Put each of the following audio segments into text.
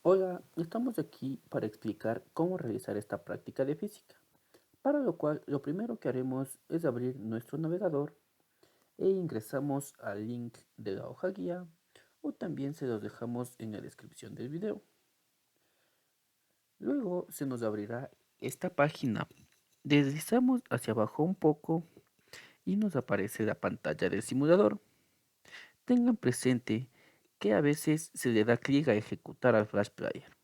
Hola, estamos aquí para explicar cómo realizar esta práctica de física, para lo cual lo primero que haremos es abrir nuestro navegador e ingresamos al link de la hoja guía o también se los dejamos en la descripción del video. Luego se nos abrirá esta página, deslizamos hacia abajo un poco y nos aparece la pantalla del simulador. Tengan presente que a veces se le da clic a ejecutar al Flash Player.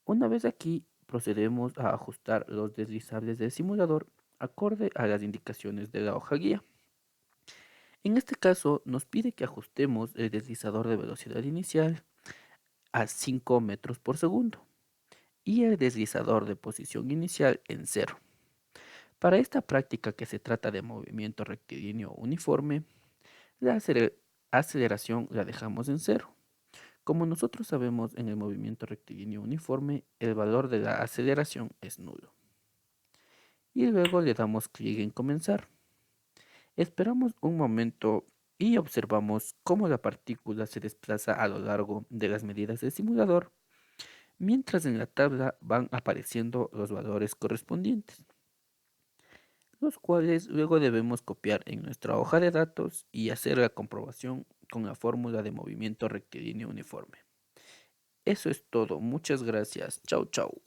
Una vez aquí, procedemos a ajustar los deslizables del simulador acorde a las indicaciones de la hoja guía. En este caso, nos pide que ajustemos el deslizador de velocidad inicial a 5 metros por segundo y el deslizador de posición inicial en 0. Para esta práctica que se trata de movimiento rectilíneo uniforme, la aceleración la dejamos en 0. Como nosotros sabemos, en el movimiento rectilíneo uniforme, el valor de la aceleración es nulo. Y luego le damos clic en comenzar. Esperamos un momento y observamos cómo la partícula se desplaza a lo largo de las medidas del simulador, mientras en la tabla van apareciendo los valores correspondientes, los cuales luego debemos copiar en nuestra hoja de datos y hacer la comprobación con la fórmula de movimiento rectilíneo uniforme. Eso es todo, muchas gracias, chau chau.